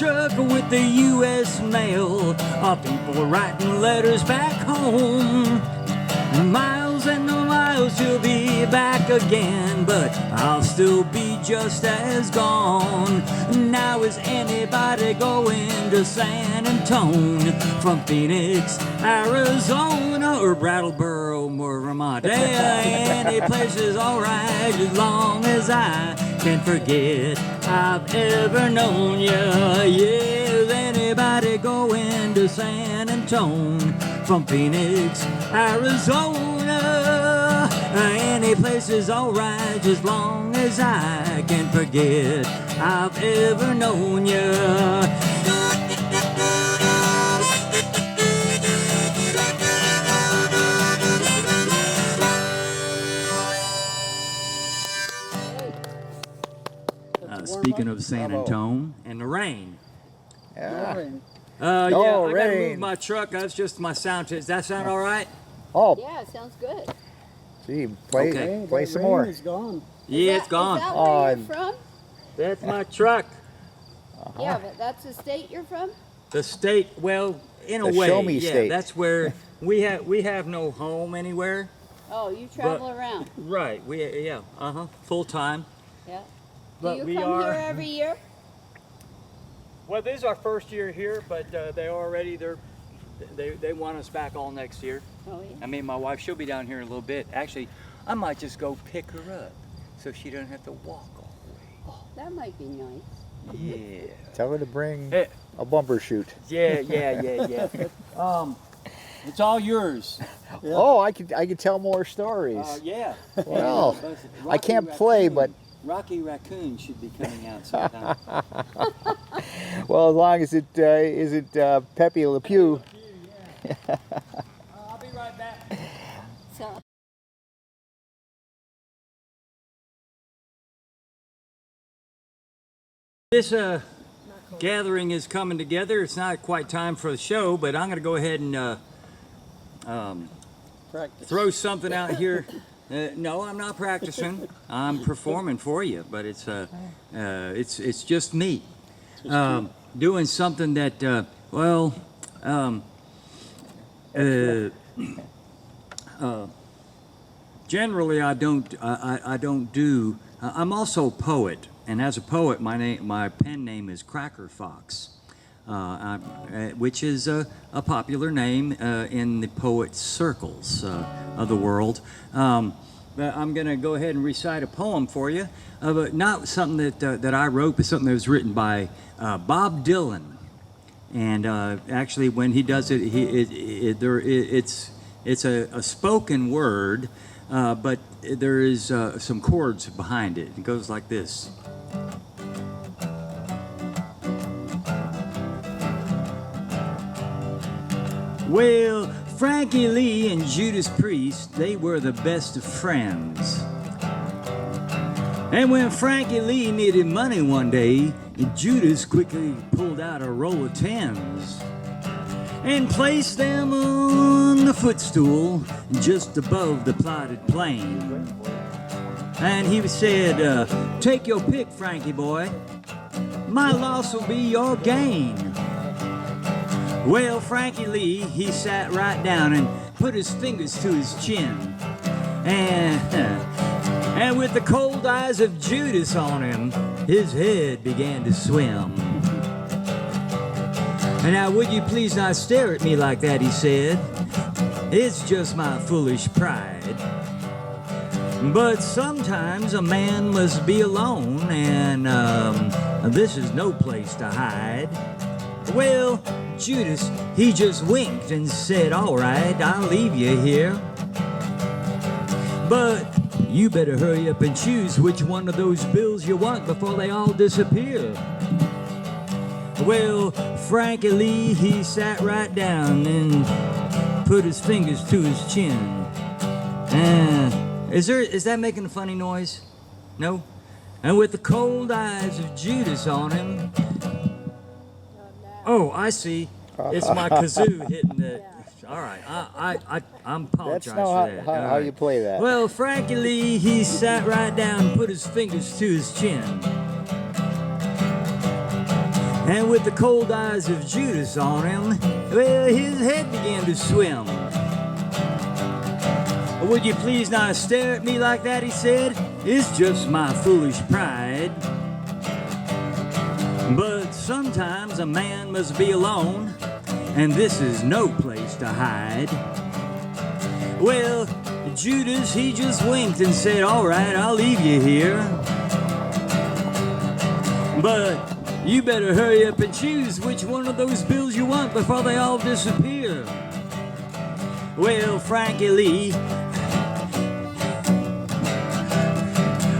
truck with the U.S. mail. People writing letters back home. Miles and the miles, you'll be back again, but I'll still be just as gone. Now is anybody going to San Antonio from Phoenix, Arizona, or Brattleboro, Vermont? Any place is alright as long as I can forget I've ever known you. Yeah, is anybody going to San Antonio from Phoenix, Arizona? Any place is alright as long as I can forget I've ever known you. Speaking of San Antonio and the rain. Yeah. Yeah, No I gotta rain. move my truck. That's just my sound. Does that sound all right? Oh, Yeah, it sounds good. gee, play, Okay. play some more. Is gone. Yeah, it's gone. Is that where you're from? That's my truck. Yeah, but that's the state you're from? The state, well, in a The way, show-me yeah, state. that's where we have no home anywhere. Oh, you travel around. Right. Full time. Yeah. Do But you we come are- here every year? Well, this is our first year here, but they want us back all next year. Oh, yeah. I mean, my wife, she'll be down here in a little bit. Actually, I might just go pick her up so she doesn't have to walk all the way. That might be nice. Yeah. Tell her to bring Hey. a bumper shoot. Yeah. It's all yours. Yeah. Oh, I could tell more stories. Yeah. Well, I Rocky can't play, Raccoon. but Rocky Raccoon should be coming out sometime. well, as long as it isn't Pepe Le Pew. I'll be right back. So, This gathering is coming together. It's not quite time for the show, but I'm going to go ahead and Practice. throw something out here. No, I'm not practicing. I'm performing for you, but it's just me doing something that generally I don't do. I'm also a poet, and as a poet, my pen name is Cracker Fox, which is a popular name in the poet circles of the world. But I'm going to go ahead and recite a poem for you, but not something that I wrote, but something that was written by Bob Dylan. And actually, when he does it, it's a spoken word, but there is some chords behind it. It goes like this. Well, Frankie Lee and Judas Priest, they were the best of friends. And when Frankie Lee needed money one day, Judas quickly pulled out a roll of tens and placed them on the footstool just above the plotted plane. And he said, take your pick, Frankie boy. My loss will be your gain. Well, Frankie Lee, he sat right down and put his fingers to his chin. And with the cold eyes of Judas on him, his head began to swim. And now, would you please not stare at me like that, he said. It's just my foolish pride. But sometimes a man must be alone, and this is no place to hide. Well, Judas, he just winked and said, all right, I'll leave you here. But you better hurry up and choose which one of those bills you want before they all disappear. Well, Frankie Lee, he sat right down and put his fingers to his chin. Is that making a funny noise? No? And with the cold eyes of Judas on him. Oh, I see. It's my kazoo hitting the. All right, I'm apologizing for that. How you play that. Well, Frankie Lee, he sat right down and put his fingers to his chin. And with the cold eyes of Judas on him, well, his head began to swim. Would you please not stare at me like that, he said. It's just my foolish pride. But sometimes a man must be alone, and this is no place to hide. Well, Judas, he just winked and said, all right, I'll leave you here. But you better hurry up and choose which one of those bills you want before they all disappear. Well, Frankie Lee.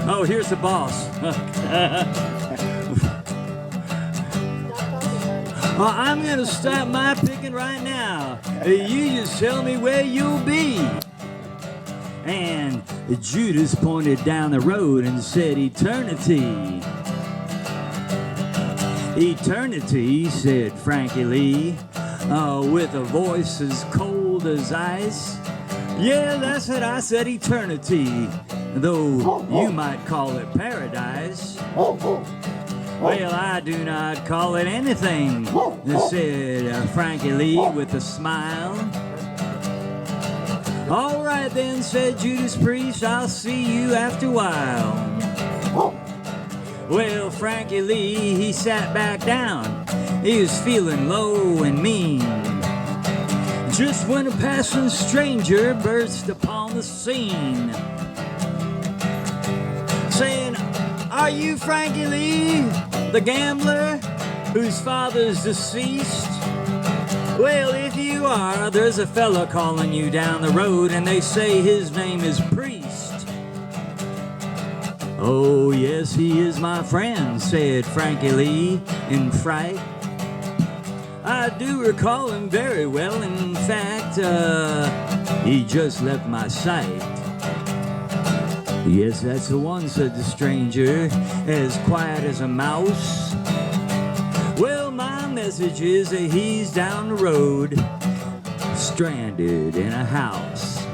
Oh, here's the boss. I'm gonna stop my picking right now. You just tell me where you'll be. And Judas pointed down the road and said, eternity. Eternity, said Frankie Lee, with a voice as cold as ice. Yeah, that's what I said, eternity, though you might call it paradise. Well, I do not call it anything, said Frankie Lee with a smile. All right then, said Judas Priest, I'll see you after a while. Well, Frankie Lee, he sat back down. He was feeling low and mean. Just when a passing stranger burst upon the scene, saying, are you Frankie Lee, the gambler whose father's deceased? Well, if you are, there's a fella calling you down the road, and they say his name is Priest. Oh, yes, he is my friend, said Frankie Lee in fright. I do recall him very well. In fact, he just left my sight. Yes, that's the one, said the stranger, as quiet as a mouse. Well, my message is that he's down the road, stranded in a house.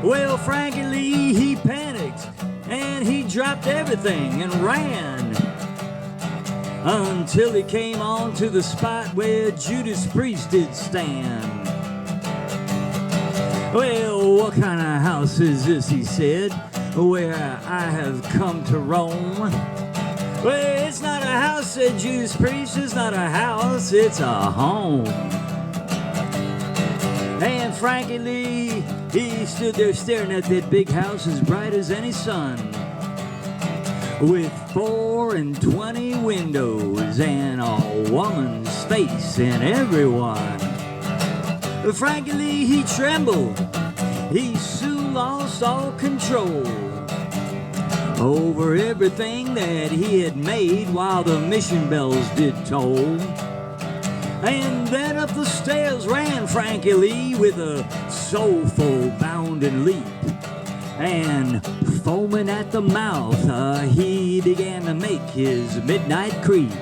Well, Frankie Lee, he panicked, and he dropped everything and ran until he came on to the spot where Judas Priest did stand. Well, what kind of house is this, he said, where I have come to roam? Well, it's not a house, said Judas Priest, it's not a house, it's a home. And Frankie Lee, he stood there staring at that big house as bright as any sun, with 24 windows and a woman's face in every one. Frankie Lee, he trembled. He soon lost all control over everything that he had made while the mission bells did toll. And then up the stairs ran Frankie Lee with a soulful bound and leap. And foaming at the mouth, he began to make his midnight creep.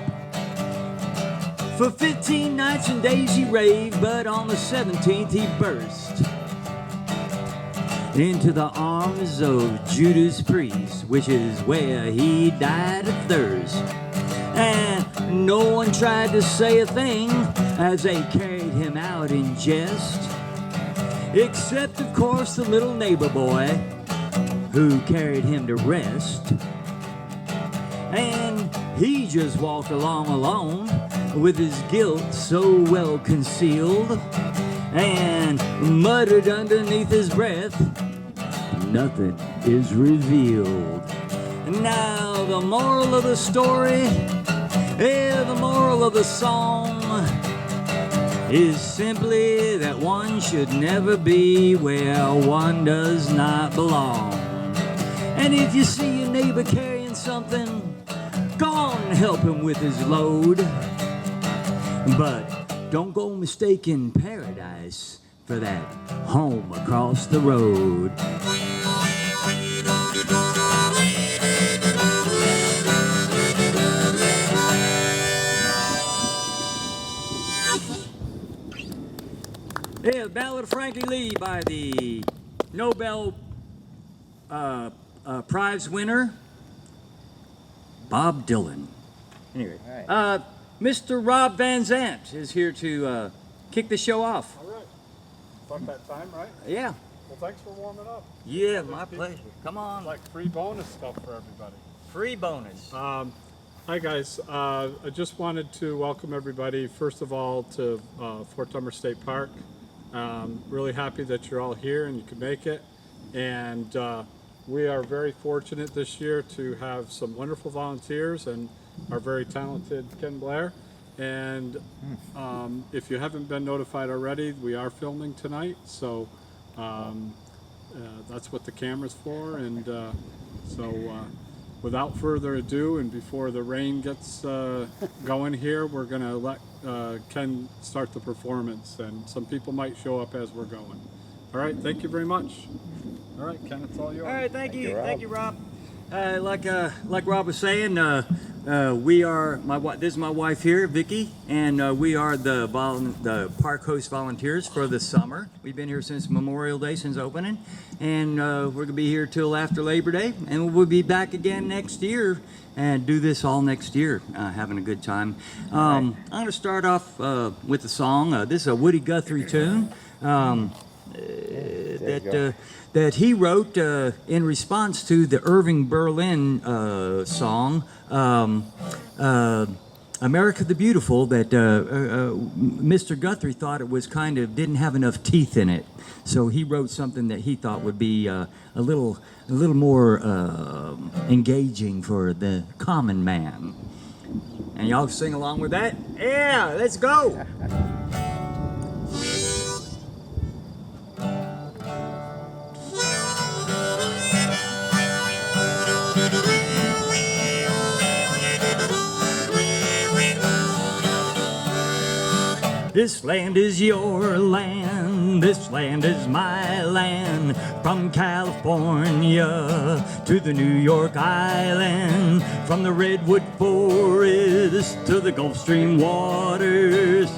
For 15 nights and days he raved, but on the 17th he burst into the arms of Judas Priest, which is where he died of thirst. And no one tried to say a thing as they carried him out in jest, except of course the little neighbor boy who carried him to rest. And he just walked along alone with his guilt so well concealed, and muttered underneath his breath, nothing is revealed. Now the moral of the story, the moral of the song, is simply that one should never be where one does not belong. And if you see your neighbor carrying something, go on and help him with his load. But don't go mistaking paradise for that home across the road. Yeah, Ballad of Frankie Lee by the Nobel Prize winner, Bob Dylan. Anyway, Right. Mr. Rob Van Zant is here to kick the show off. All right. About that time, right? Yeah. Well, thanks for warming up. Yeah, my pleasure. Come on. Like free bonus stuff for everybody. Free bonus. Hi guys, I just wanted to welcome everybody first of all to Fort Dummer State Park. Really happy that you're all here and you can make it, and we are very fortunate this year to have some wonderful volunteers and our very talented Ken Blair. And if you haven't been notified already, we are filming tonight, so that's what the camera's for. And without further ado, and before the rain gets going here, we're going to let Ken start the performance, and some people might show up as we're going. All right, thank you very much. All right, Ken, it's all yours. All right, thank you. Rob. Thank you, Rob. Like Rob was saying, we are this is my wife here, Vicky, and we are the park host volunteers for the summer. We've been here since Memorial Day, since opening, and we're gonna be here till after Labor Day, and we'll be back again next year and do this all next year, having a good time. I'm gonna start off with a song. This is a Woody Guthrie tune. That he wrote in response to the Irving Berlin song, America the Beautiful, that Mr. Guthrie thought it was didn't have enough teeth in it. So he wrote something that he thought would be a little more engaging for the common man. And y'all sing along with that? Yeah, let's go! This land is your land, this land is my land. From California to the New York Island, from the redwood forest to the Gulf Stream waters.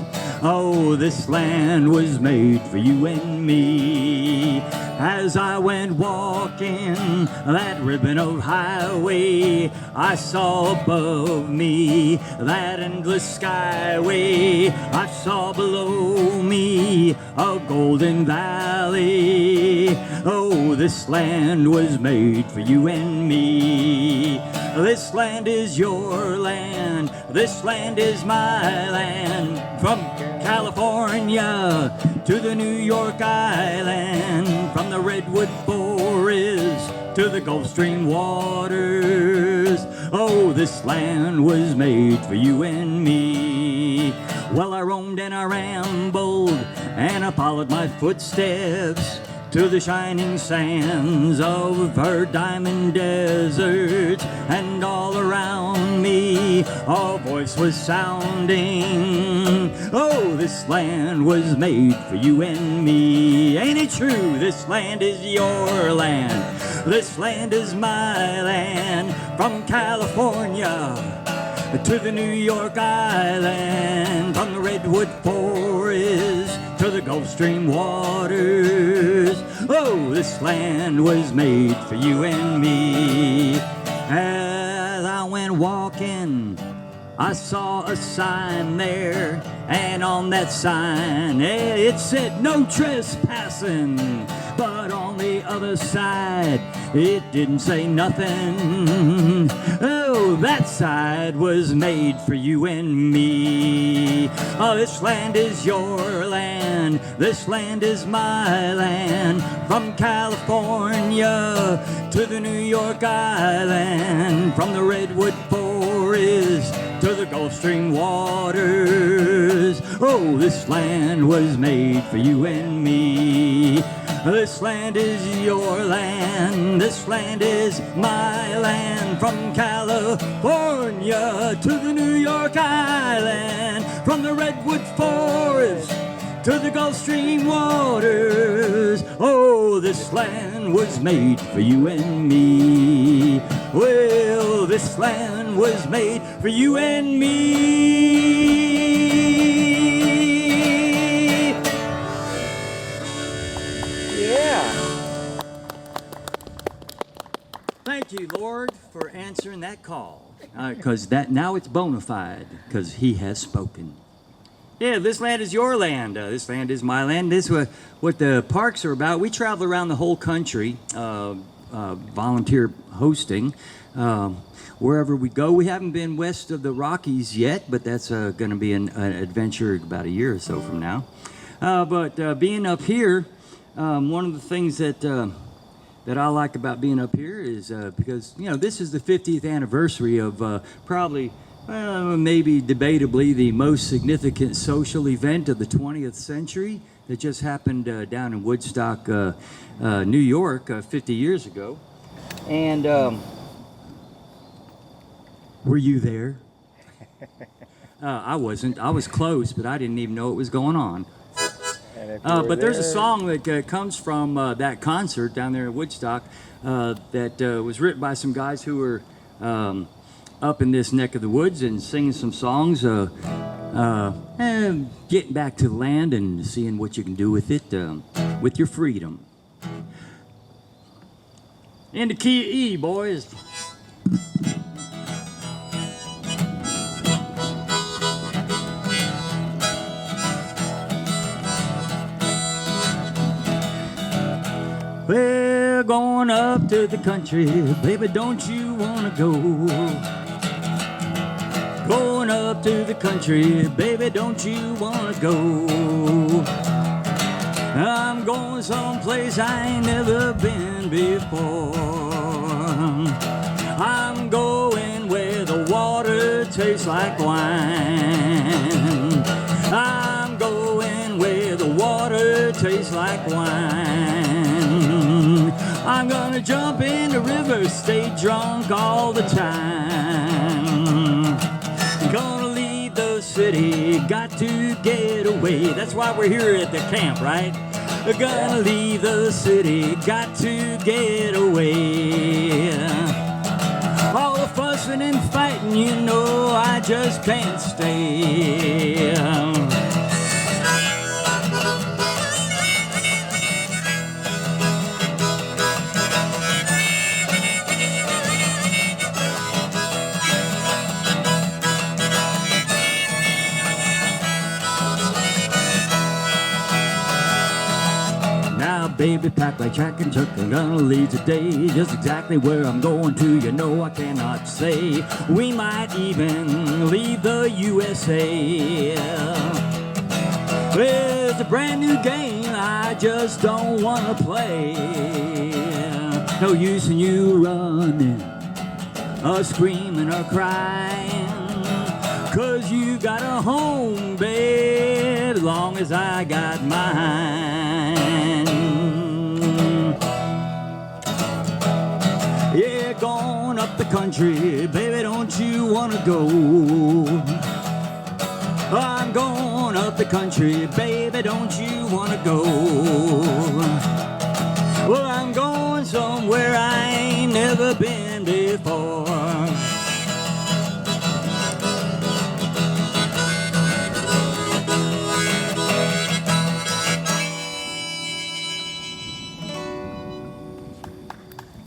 Oh, this land was made for you and me. As I went walking that ribbon of highway, I saw above me that endless skyway. I saw below me a golden valley. Oh, this land was made for you and me. This land is your land, this land is my land. From California to the New York Island, from the redwood forest to the Gulf Stream waters. Oh, this land was made for you and me. Well, I roamed and I rambled and I followed my footsteps to the shining sands of her diamond deserts, and all around me a voice was sounding. Oh, this land was made for you and me. Ain't it true? This land is your land, this land is my land. From California to the New York Island, from the redwood forest to the Gulf Stream waters. Oh, this land was made for you and me. As I went walking, I saw a sign there, and on that sign it said no trespassing. But on the other side it didn't say nothing. Oh, that side was made for you and me. Oh, this land is your land, this land is my land. From California to the New York Island, from the redwood forest to the Gulf Stream waters. Oh, this land was made for you and me. This land is your land, this land is my land. From California to the New York Island, from the redwood forest to the Gulf Stream waters. Oh, this land was made for you and me. Well, this land was made for you and me. Yeah. Thank you, Lord, for answering that call. Because now it's bona fide, because he has spoken. Yeah, this land is your land. This land is my land. This is what the parks are about. We travel around the whole country, volunteer hosting. Wherever we go, we haven't been west of the Rockies yet, but that's going to be an adventure about a year or so from now. But being up here, one of the things that I like about being up here is because, you know, this is the 50th anniversary of probably, maybe debatably, the most significant social event of the 20th century that just happened down in Woodstock, New York, 50 years ago. And were you there? I wasn't. I was close, but I didn't even know it was going on. But there's a song that comes from that concert down there in Woodstock that was written by some guys who were up in this neck of the woods and singing some songs, and getting back to the land and seeing what you can do with it, with your freedom. In the key of E, boys. Well, going up to the country, baby, don't you wanna go? Going up to the country, baby, don't you wanna go? I'm going someplace I ain't never been before. I'm going where the water tastes like wine. I'm going where the water tastes like wine. I'm gonna jump in the river, stay drunk all the time. Gonna leave the city, got to get away. That's why we're here at the camp, right? Gonna leave the city, got to get away. All the fussing and fighting, you know, I just can't stay. Baby, pack my track and chuck, I'm gonna leave today. Just exactly where I'm going to, you know I cannot say. We might even leave the USA. Well, it's a brand new game, I just don't wanna play. No use in you running, or screaming or crying, 'cause you got a home, babe, as long as I got mine. Yeah, going up the country, baby, don't you wanna go? I'm going up the country, baby, don't you wanna go? Well, I'm going somewhere I ain't never been before.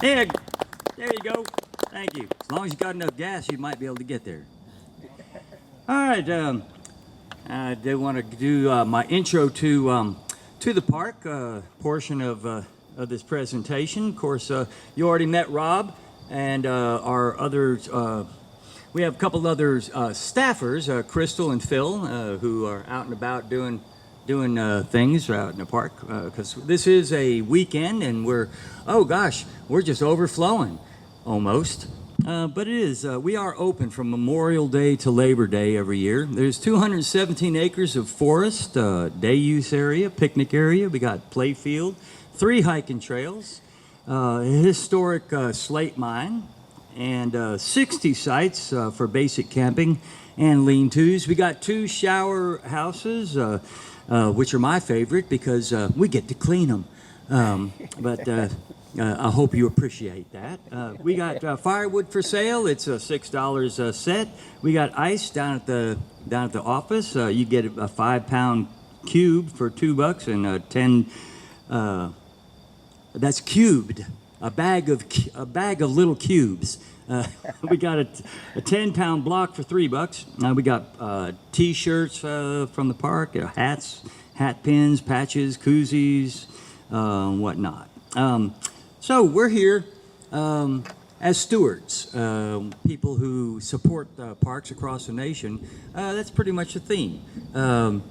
Yeah, there you go. Thank you. As long as you got enough gas, you might be able to get there. All right. I did want to do my intro to the park portion of this presentation. Of course, you already met Rob and our others. We have a couple other staffers, Crystal and Phil, who are out and about doing things out in the park, because this is a weekend and we're just overflowing almost, but it is. We are open from Memorial Day to Labor Day every year. There's 217 acres of forest, day use area, picnic area. We got play field, 3 hiking trails, a historic slate mine, and 60 sites for basic camping and lean-tos. We got 2 shower houses, which are my favorite because we get to clean them. But I hope you appreciate that. We got firewood for sale. It's $6 a set. We got ice down at the office. You get a 5-pound cube for $2 and a 10. That's cubed. A bag of little cubes We got a 10-pound block for $3. We got T-shirts from the park, hats, hat pins, patches, koozies, whatnot. So we're here as stewards, people who support parks across the nation. That's pretty much the theme.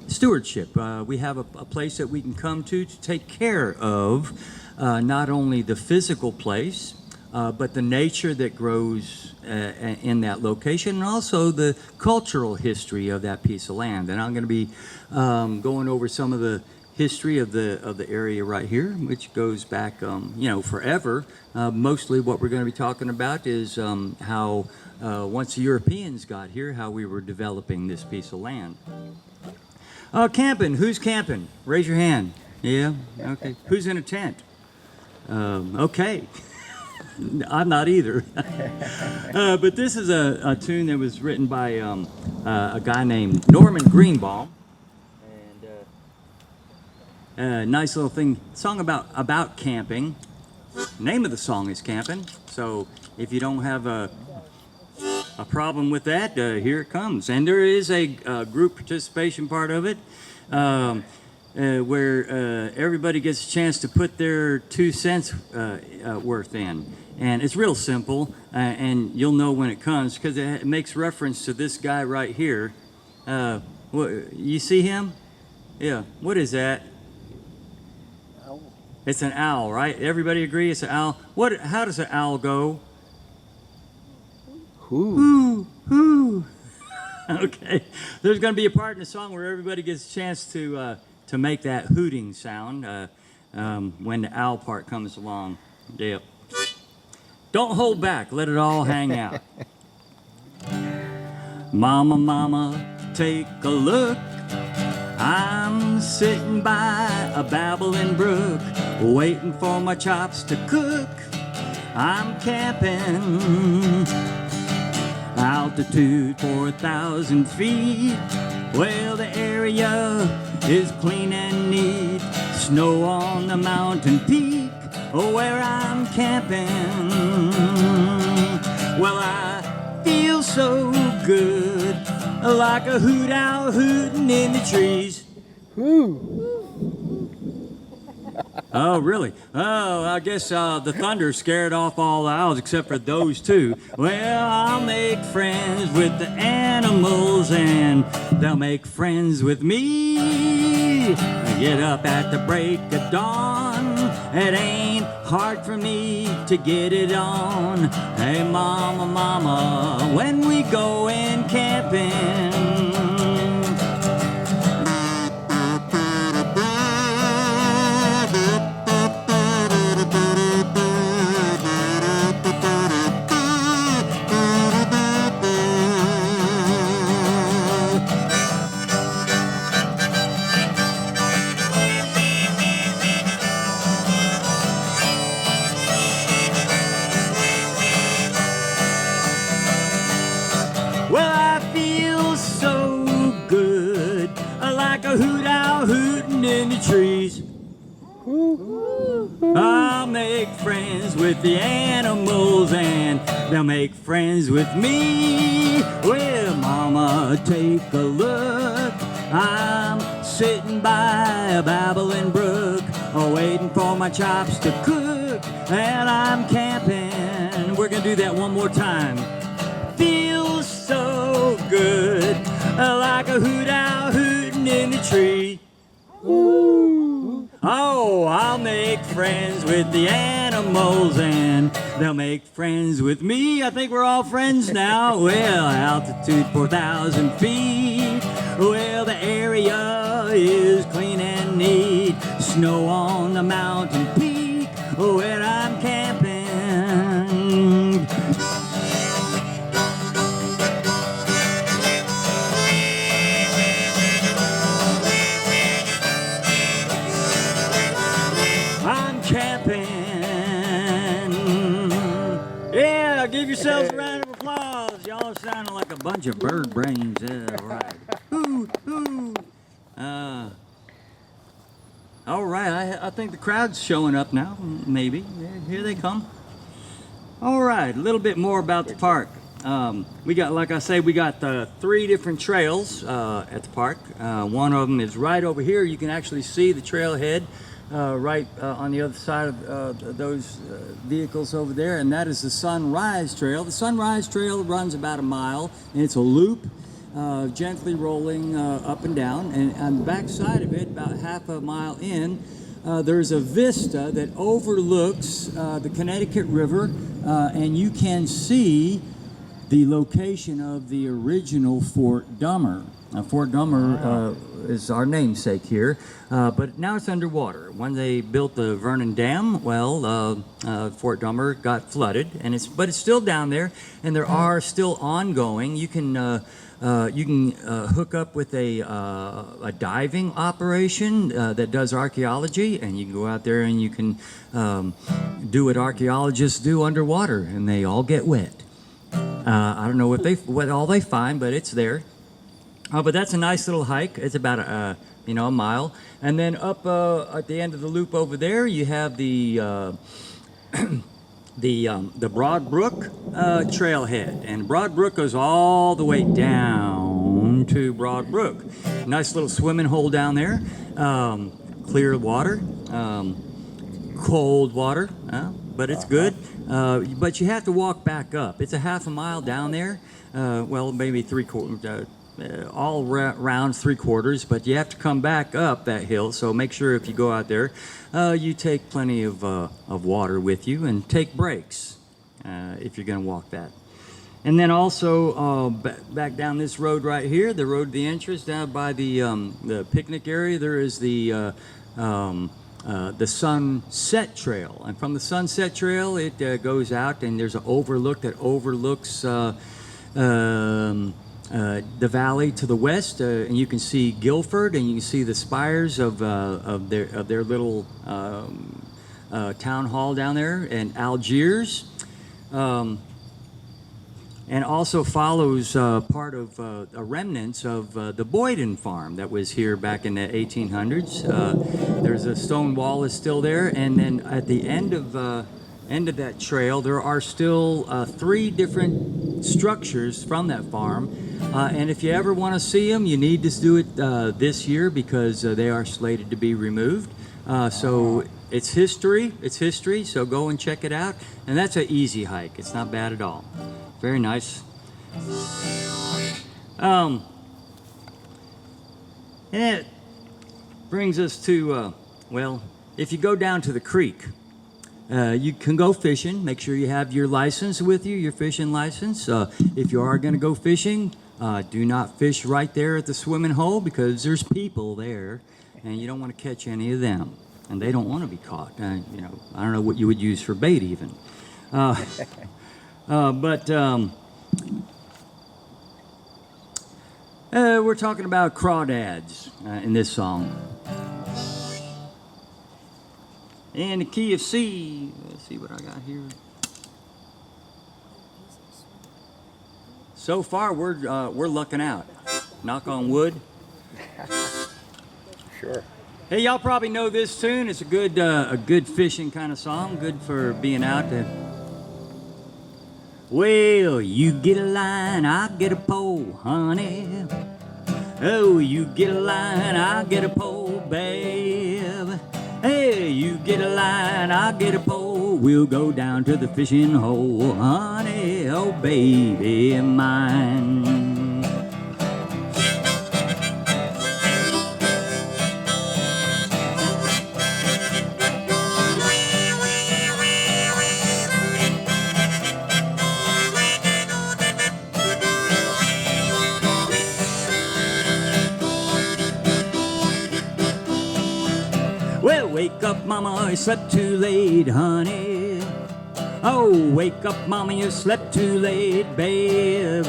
Stewardship. We have a place that we can come to take care of not only the physical place, but the nature that grows in that location, and also the cultural history of that piece of land. And I'm going to be going over some of the history of the area right here, which goes back, forever. Mostly what we're going to be talking about is how once the Europeans got here, how we were developing this piece of land. Camping. Who's camping? Raise your hand. Yeah. Okay. Who's in a tent? Okay. I'm not either. But this is a tune that was written by a guy named Norman Greenbaum. Nice little song about camping. Name of the song is Camping. So if you don't have a problem with that, here it comes. And there is a group participation part of it where everybody gets a chance to put their 2 cents worth in. And it's real simple, and you'll know when it comes because it makes reference to this guy right here. You see him? Yeah. What is that? It's an owl, right? Everybody agree it's an owl? How does an owl go? Hoo. Hoo. Okay. There's going to be a part in the song where everybody gets a chance to make that hooting sound when the owl part comes along. Yep. Don't hold back. Let it all hang out. Mama, mama, take a look. I'm sitting by a babbling brook, waiting for my chops to cook. I'm camping, altitude 4,000 feet. Well, the area is clean and neat, snow on the mountain peak where I'm camping. Well, I feel so good, like a hoot owl hooting in the trees. Oh, really? Oh, I guess the thunder scared off all the owls except for those two. Well, I'll make friends with the animals and they'll make friends with me. I get up at the break of dawn. It ain't hard for me to get it on. Hey, mama, mama, when we go in camping. Trees. I'll make friends with the animals and they'll make friends with me. Well, mama, take a look. I'm sitting by a babbling brook, waiting for my chops to cook, and I'm camping. We're gonna do that one more time. Feels so good, like a hoot owl hooting in the tree. Oh, I'll make friends with the animals and they'll make friends with me. I think we're all friends now. Well, altitude 4,000 feet. Well, the area is clean and neat. Snow on the mountain peak where I'm camping. Give yourselves a round of applause. Y'all are sounding like a bunch of bird brains. Yeah, right. Ooh, ooh. All right. I think the crowd's showing up now. Maybe. Here they come. All right, a little bit more about the park. We got, like I say, we got 3 different trails at the park. One of them is right over here. You can actually see the trailhead right on the other side of those vehicles over there, and that is the Sunrise Trail. The Sunrise Trail runs about a mile, and it's a loop, gently rolling up and down. And on the back side of it, about half a mile in, there's a vista that overlooks the Connecticut River, and you can see the location of the original Fort Dummer. Fort Dummer is our namesake here, but now it's underwater. When they built the Vernon Dam, well, Fort Dummer got flooded, and but it's still down there, and there are still ongoing. You can hook up with a diving operation that does archaeology, and you can go out there and you can do what archaeologists do underwater, and they all get wet. I don't know what all they find, but it's there. But that's a nice little hike. It's about a mile, and then up at the end of the loop over there, you have the Broad Brook Trailhead, and Broad Brook goes all the way down to Broad Brook. Nice little swimming hole down there, clear water, cold water, but it's good. But you have to walk back up. It's a half a mile down there. Well, maybe 3/4. All round 3/4, but you have to come back up that hill. So make sure if you go out there, you take plenty of water with you, and take breaks if you're going to walk that. And then also back down this road right here, the road to the entrance, down by the picnic area, there is the Sunset Trail, and from the Sunset Trail it goes out, and there's an overlook that overlooks the valley to the west, and you can see Guilford, and you can see the spires of their little town hall down there, and Algiers, and also follows part of remnants of the Boyden farm that was here back in the 1800s. There's a stone wall is still there, and then at the end of that trail, there are still 3 different structures from that farm. And if you ever want to see them, you need to do it this year, because they are slated to be removed. So it's history, so go and check it out. And that's an easy hike. It's not bad at all. Very nice. And it brings us to, well, if you go down to the creek, you can go fishing. Make sure you have your license with you, your fishing license. If you are going to go fishing, do not fish right there at the swimming hole, because there's people there, and you don't want to catch any of them, and they don't want to be caught. I don't know what you would use for bait even. But we're talking about crawdads in this song. And the key of C. Let's see what I got here. So far, we're lucking out. Knock on wood. Sure. Hey, y'all probably know this tune. It's a good fishing kind of song. Good for being out there. Well, you get a line, I get a pole, honey. Oh, you get a line, I get a pole, babe. Hey, you get a line, I get a pole. We'll go down to the fishing hole, honey. Oh, baby mine. Wake up, mama, you slept too late, honey. Oh, wake up, mama, you slept too late, babe.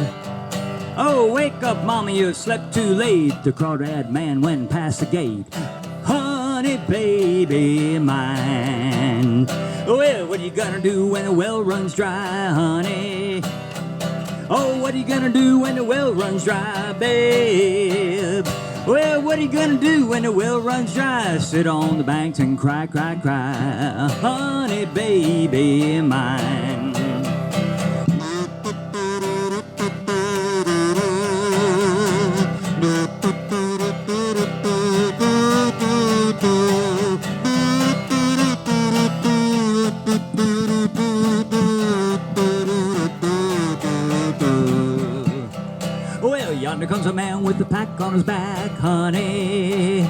Oh, wake up, mama, you slept too late. The crawdad man went past the gate. Honey, baby mine. Well, what are you gonna do when the well runs dry, honey? Oh, what are you gonna do when the well runs dry, babe? Well, what are you gonna do when the well runs dry? Sit on the banks and cry, cry, cry. Honey, baby mine. yonder comes a man with a pack on his back, honey.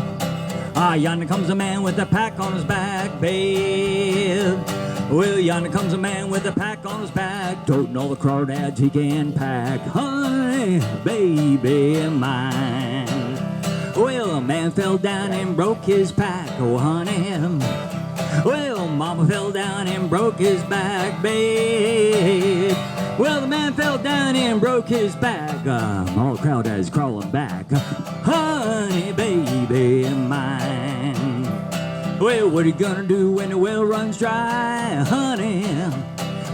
Ah, yonder comes a man with a pack on his back, babe. Well, yonder comes a man with a pack on his back, toting all the crawdads he can pack, honey, baby mine. Well, a man fell down and broke his pack, oh honey. Well, mama fell down and broke his back, babe. Well, the man fell down and broke his back. All the crawdads crawling back, honey, baby mine. Well, what are you gonna do when the well runs dry, honey?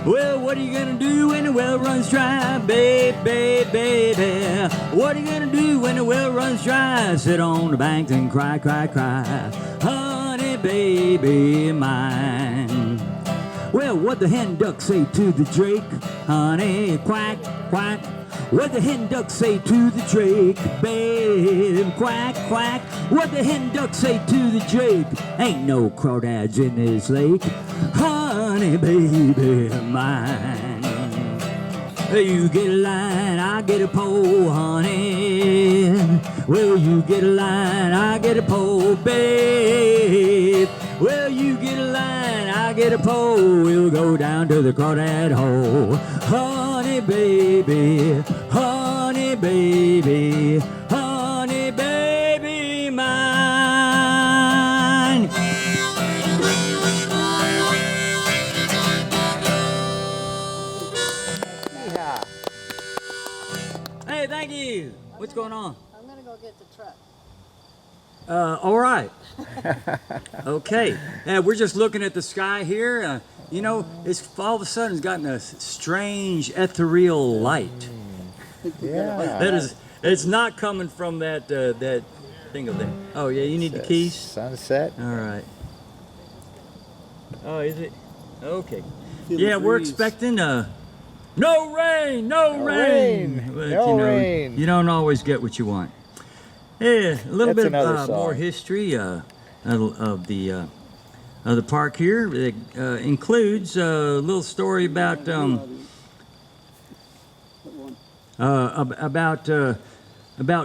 Well, what are you gonna do when the well runs dry, babe, babe, baby? What are you gonna do when the well runs dry? Sit on the bank and cry, cry, cry, honey, baby mine. Well, what the hen duck say to the drake, honey? Quack, quack. What the hen duck say to the drake, babe? Quack, quack. What the hen duck say to the drake? Ain't no crawdads in this lake, honey, baby mine. You get a line, I get a pole, honey. Well, you get a line, I get a pole, babe. Well, you get a line, I get a pole. We'll go down to the crawdad hole, honey, baby, honey, baby, honey, baby mine. Yeah. Hey, thank you. What's going on? I'm gonna go get the truck. All right. Okay. We're just looking at the sky here. You know, it's all of a sudden it's gotten a strange ethereal light. Yeah. That is, it's not coming from that that thing over there. Oh yeah, you need the keys. Sunset. All right. Oh, is it? Okay. Yeah, we're expecting no rain, no rain. But, No you know, rain. You don't always get what you want. Yeah, a little That's bit another more song. history of the park here. It includes a little story about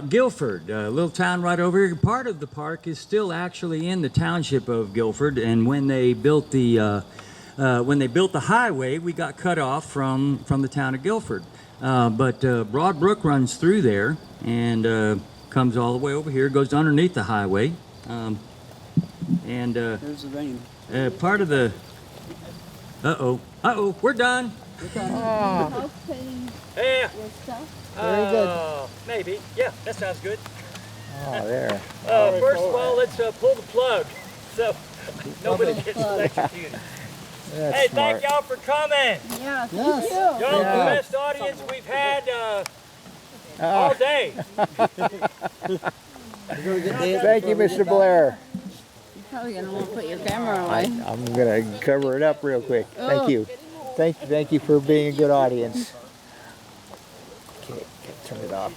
Guilford, a little town right over here. Part of the park is still actually in the township of Guilford, and when they built the highway, we got cut off from the town of Guilford. But Broad Brook runs through there and comes all the way over here, goes underneath the highway, and There's the rain. part of the. We're done. House painting Yeah. your stuff. Very good. Maybe. Yeah, that sounds good. Oh, there. First of all, let's pull the plug so nobody gets plug. electrocuted. That's Hey, smart. thank y'all for coming. Yeah, thank Yes. you. Y'all Yeah. the best audience we've had all day. Thank you, Mr. Blair. You're probably gonna want to put your camera away. I'm gonna cover it up real quick. Thank you. Thank you for being a good audience. Okay, turn it off.